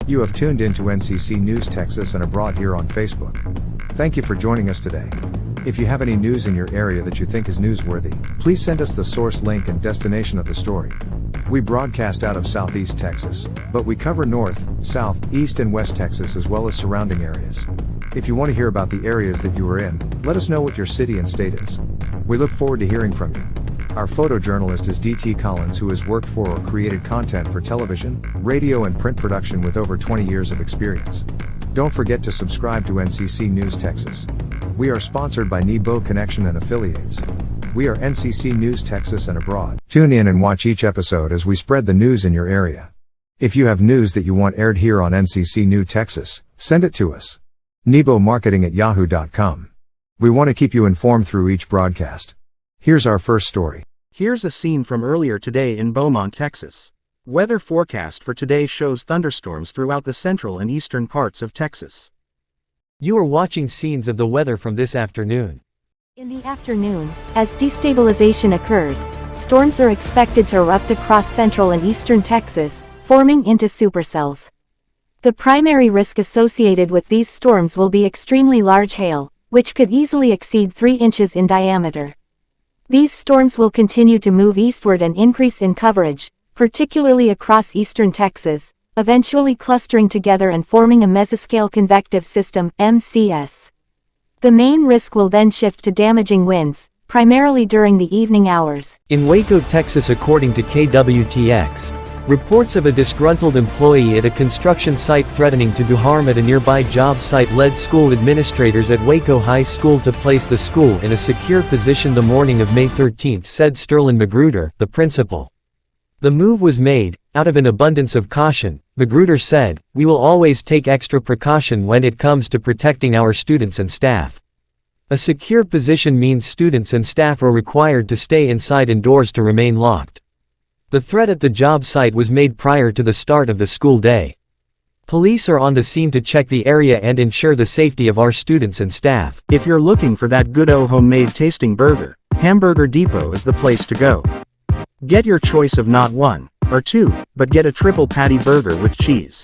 You have tuned into NCC News TeXas and abroad here on Facebook. Thank you for joining us today. If you have any news in your area that you think is newsworthy, please send us the source link and destination of the story. We broadcast out of Southeast Texas, but we cover North, South, East and West Texas as well as surrounding areas. If you want to hear about the areas that you are in, let us know what your city and state is. We look forward to hearing from you. Our photojournalist is DT Collins, who has worked for or created content for television, radio and print production with over 20 years of experience. Don't forget to subscribe to NCC News TeXas. We are sponsored by NeBOE Connection and Affiliates. We are NCC News TeXas and abroad. Tune in and watch each episode as we spread the news in your area. If you have news that you want aired here on NCC News TeXas, send it to us. NeBOEmarketing@yahoo.com. We want to keep you informed through each broadcast. Here's our first story. Here's a scene from earlier today in Beaumont, Texas. Weather forecast for today shows thunderstorms throughout the central and eastern parts of Texas. You are watching scenes of the weather from this afternoon. In the afternoon, as destabilization occurs, storms are expected to erupt across central and eastern Texas, forming into supercells. The primary risk associated with these storms will be extremely large hail, which could easily exceed 3 inches in diameter. These storms will continue to move eastward and increase in coverage, particularly across eastern Texas, eventually clustering together and forming a mesoscale convective system, MCS. The main risk will then shift to damaging winds, primarily during the evening hours. In Waco, Texas, according to KWTX, reports of a disgruntled employee at a construction site threatening to do harm at a nearby job site led school administrators at Waco High School to place the school in a secure position the morning of May 13, said Sterling Magruder, the principal. The move was made out of an abundance of caution, Magruder said. We will always take extra precaution when it comes to protecting our students and staff. A secure position means students and staff are required to stay inside and doors to remain locked. The threat at the job site was made prior to the start of the school day. Police are on the scene to check the area and ensure the safety of our students and staff. If you're looking for that good homemade tasting burger, Hamburger Depot is the place to go. Get your choice of not 1 or 2, but get a triple patty burger with cheese.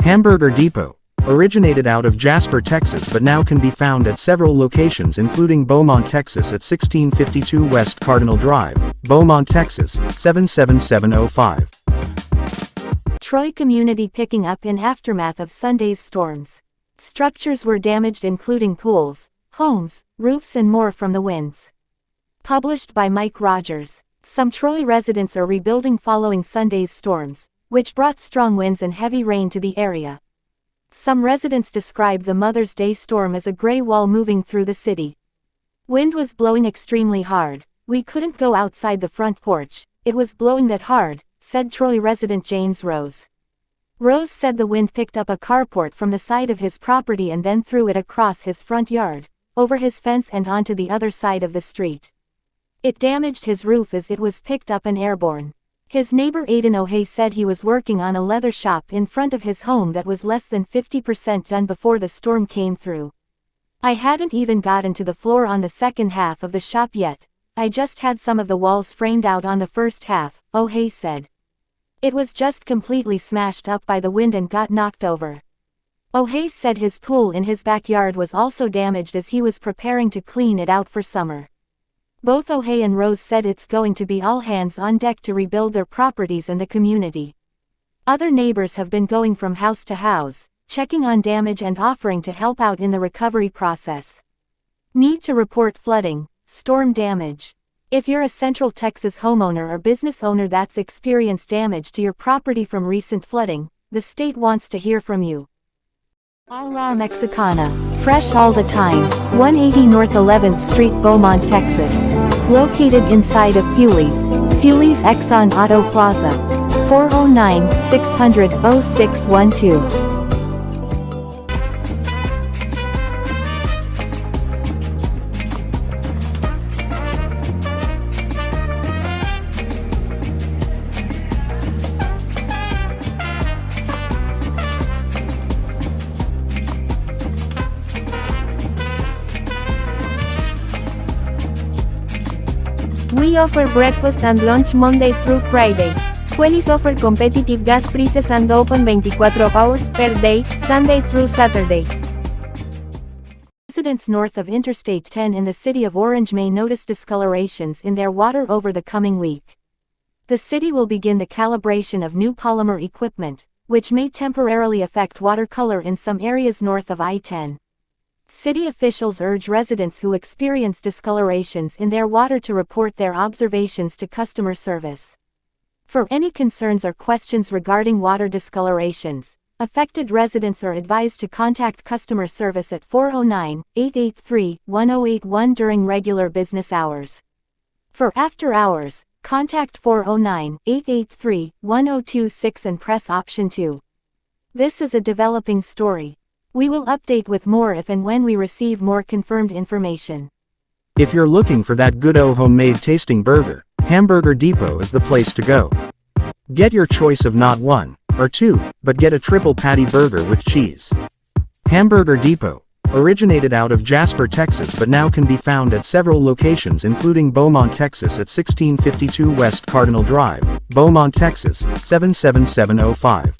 Hamburger Depot originated out of Jasper, Texas, but now can be found at several locations including Beaumont, Texas at 1652 West Cardinal Drive, Beaumont, Texas, 77705. Troy community picking up in aftermath of Sunday's storms. Structures were damaged including pools, homes, roofs and more from the winds. Published by Mike Rogers. Some Troy residents are rebuilding following Sunday's storms, which brought strong winds and heavy rain to the area. Some residents describe the Mother's Day storm as a gray wall moving through the city. Wind was blowing extremely hard. We couldn't go outside the front porch. It was blowing that hard, said Troy resident James Rose. Rose said the wind picked up a carport from the side of his property and then threw it across his front yard, over his fence and onto the other side of the street. It damaged his roof as it was picked up and airborne. His neighbor Aiden O'Hay said he was working on a leather shop in front of his home that was less than 50% done before the storm came through. I hadn't even gotten to the floor on the second half of the shop yet. I just had some of the walls framed out on the first half, O'Hay said. It was just completely smashed up by the wind and got knocked over. O'Hay said his pool in his backyard was also damaged as he was preparing to clean it out for summer. Both O'Hay and Rose said it's going to be all hands on deck to rebuild their properties and the community. Other neighbors have been going from house to house, checking on damage and offering to help out in the recovery process. Need to report flooding, storm damage. If you're a Central Texas homeowner or business owner that's experienced damage to your property from recent flooding, the state wants to hear from you. A la Mexicana, fresh all the time, 180 North 11th Street, Beaumont, Texas. Located inside of Fueley's Exxon Auto Plaza. 409-600-0612. We offer breakfast and lunch Monday through Friday. Quellies offer competitive gas prices and open 24 hours per day, Sunday through Saturday. Residents north of Interstate 10 in the city of Orange may notice discolorations in their water over the coming week. The city will begin the calibration of new polymer equipment, which may temporarily affect water color in some areas north of I-10. City officials urge residents who experience discolorations in their water to report their observations to customer service. For any concerns or questions regarding water discolorations, affected residents are advised to contact customer service at 409-883-1081 during regular business hours. For after hours, contact 409-883-1026 and press option 2. This is a developing story. We will update with more if and when we receive more confirmed information. If you're looking for that good homemade tasting burger, Hamburger Depot is the place to go. Get your choice of not one or two, but get a triple patty burger with cheese. Hamburger Depot originated out of Jasper, Texas, but now can be found at several locations including Beaumont, Texas at 1652 West Cardinal Drive, Beaumont, Texas 77705.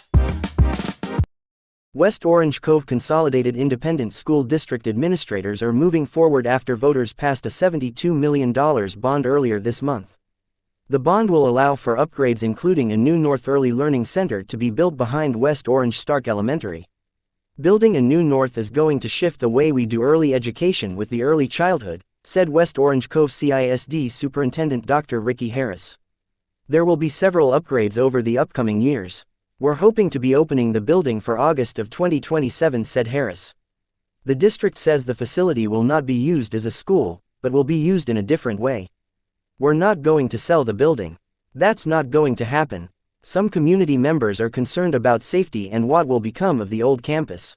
West Orange Cove Consolidated Independent School District administrators are moving forward after voters passed a $72 million bond earlier this month. The bond will allow for upgrades including a new North Early Learning Center to be built behind West Orange Stark Elementary. Building a new North is going to shift the way we do early education with the early childhood, said West Orange Cove CISD Superintendent Dr. Ricky Harris. There will be several upgrades over the upcoming years. We're hoping to be opening the building for August of 2027, said Harris. The district says the facility will not be used as a school, but will be used in a different way. We're not going to sell the building. That's not going to happen. Some community members are concerned about safety and what will become of the old campus.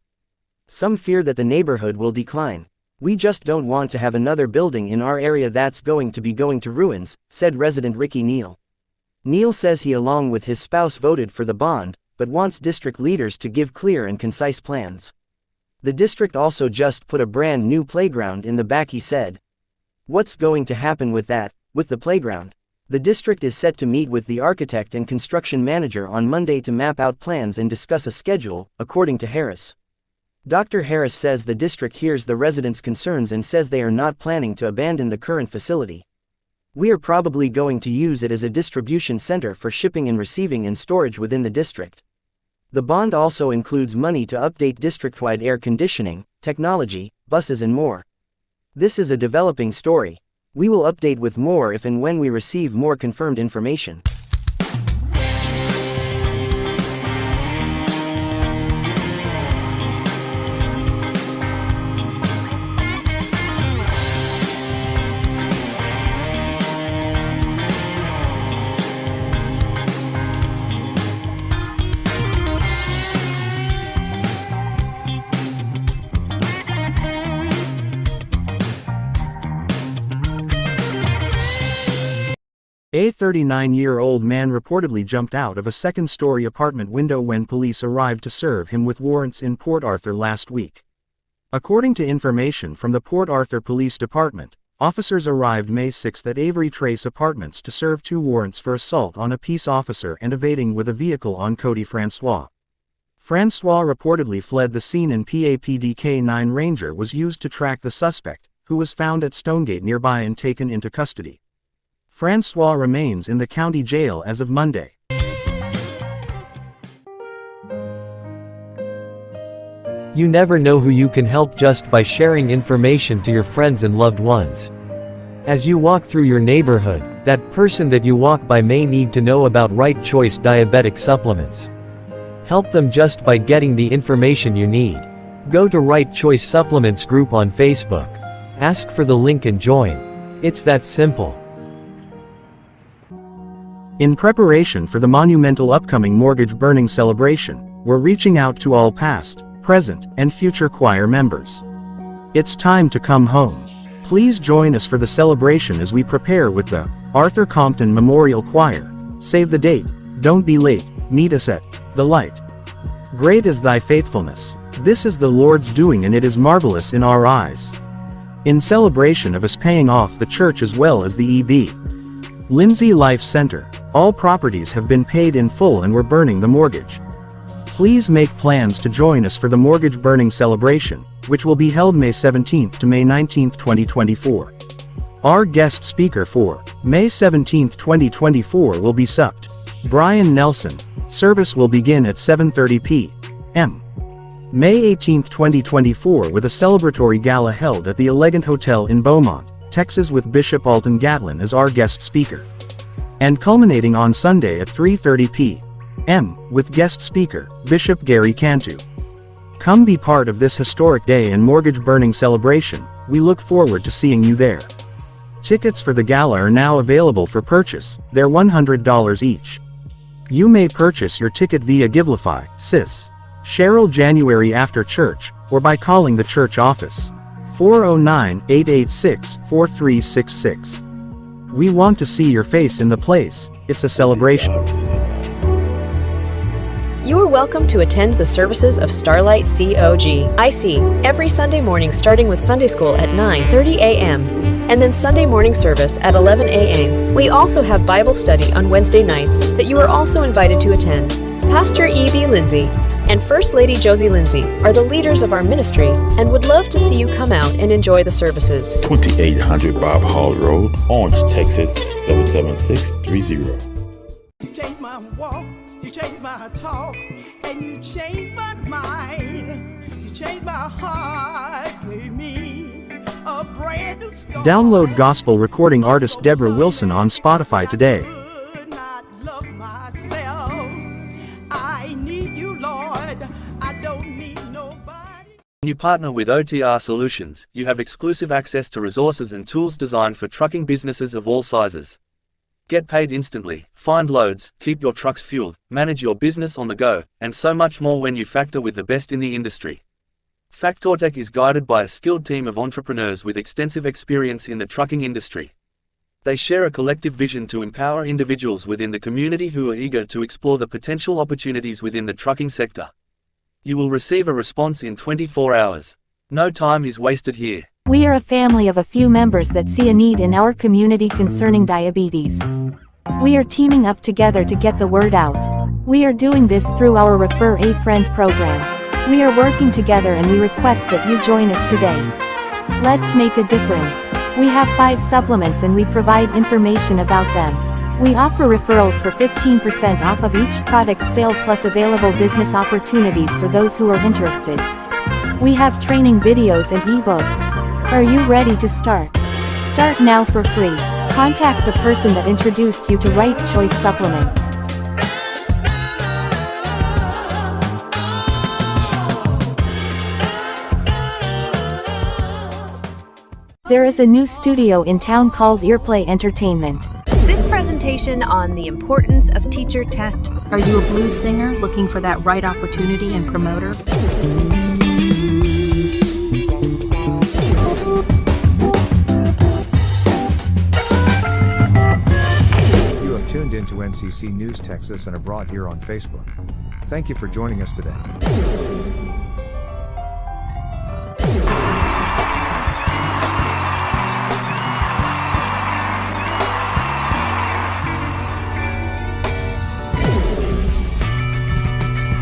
Some fear that the neighborhood will decline. We just don't want to have another building in our area that's going to ruins, said resident Ricky Neal. Neal says he along with his spouse voted for the bond, but wants district leaders to give clear and concise plans. The district also just put a brand new playground in the back, he said. What's going to happen with that? With the playground? The district is set to meet with the architect and construction manager on Monday to map out plans and discuss a schedule, according to Harris. Dr. Harris says the district hears the residents' concerns and says they are not planning to abandon the current facility. We are probably going to use it as a distribution center for shipping and receiving and storage within the district. The bond also includes money to update district-wide air conditioning, technology, buses and more. This is a developing story. We will update with more if and when we receive more confirmed information. A 39-year-old man reportedly jumped out of a second-story apartment window when police arrived to serve him with warrants in Port Arthur last week. According to information from the Port Arthur Police Department, officers arrived May 6 at Avery Trace Apartments to serve 2 warrants for assault on a peace officer and evading with a vehicle on Cody Francois. Francois reportedly fled the scene and PAPD K-9 Ranger was used to track the suspect, who was found at Stonegate nearby and taken into custody. Francois remains in the county jail as of Monday. You never know who you can help just by sharing information to your friends and loved ones. As you walk through your neighborhood, that person that you walk by may need to know about Right Choice diabetic supplements. Help them just by getting the information you need. Go to Right Choice Supplements group on Facebook. Ask for the link and join. It's that simple. In preparation for the monumental upcoming mortgage burning celebration, we're reaching out to all past, present, and future choir members. It's time to come home. Please join us for the celebration as we prepare with the Arthur Compton Memorial Choir. Save the date, don't be late, meet us at the Light. Great is thy faithfulness. This is the Lord's doing and it is marvelous in our eyes. In celebration of us paying off the church as well as the E.B. Lindsay Life Center. All properties have been paid in full and we're burning the mortgage. Please make plans to join us for the mortgage burning celebration, which will be held May 17th to May 19th, 2024. Our guest speaker for May 17th, 2024 will be Supt. Brian Nelson. Service will begin at 7:30 p.m. May 18, 2024 with a celebratory gala held at the Elegant Hotel in Beaumont, Texas with Bishop Alton Gatlin as our guest speaker. And culminating on Sunday at 3:30 p.m. with guest speaker, Bishop Gary Cantu. Come be part of this historic day and mortgage burning celebration. We look forward to seeing you there. Tickets for the gala are now available for purchase. They're $100 each. You may purchase your ticket via Givelify, Sis. Cheryl January after church, or by calling the church office. 409-886-4366. We want to see your face in the place. It's a celebration. You are welcome to attend the services of Starlight COG every Sunday morning starting with Sunday school at 9:30 a.m. and then Sunday morning service at 11 a.m. We also have Bible study on Wednesday nights that you are also invited to attend. Pastor E.V. Lindsay and First Lady Josie Lindsay are the leaders of our ministry and would love to see you come out and enjoy the services. 2800 Bob Hall Road, Orange, Texas 77630. You changed my walk, you changed my talk, and you changed my mind. You changed my heart, gave me a brand new start. Download gospel recording artist Deborah Wilson on Spotify today. When you partner with OTR Solutions, you have exclusive access to resources and tools designed for trucking businesses of all sizes. Get paid instantly, find loads, keep your trucks fueled, manage your business on the go, and so much more when you factor with the best in the industry. FactorTech is guided by a skilled team of entrepreneurs with extensive experience in the trucking industry. They share a collective vision to empower individuals within the community who are eager to explore the potential opportunities within the trucking sector. You will receive a response in 24 hours. No time is wasted here. We are a family of a few members that see a need in our community concerning diabetes. We are teaming up together to get the word out. We are doing this through our Refer a Friend program. We are working together and we request that you join us today. Let's make a difference. We have 5 supplements and we provide information about them. We offer referrals for 15% off of each product sale plus available business opportunities for those who are interested. We have training videos and ebooks. Are you ready to start? Start now for free. Contact the person that introduced you to Right Choice Supplements. There is a new studio in town called Earplay Entertainment. This presentation on the importance of teacher tests. Are you a blues singer looking for that right opportunity and promoter? You have tuned into NCC News TeXas and abroad here on Facebook. Thank you for joining us today.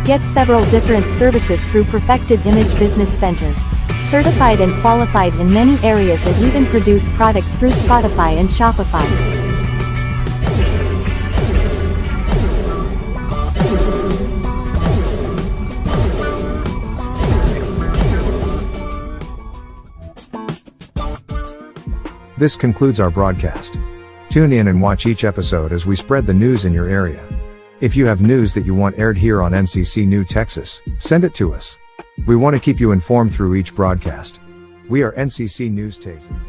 Get several different services through Perfected Image Business Center. Certified and qualified in many areas and even produce product through Spotify and Shopify. This concludes our broadcast. Tune in and watch each episode as we spread the news in your area. If you have news that you want aired here on NCC News TeXas, send it to us. We want to keep you informed through each broadcast. We are NCC News TeXas.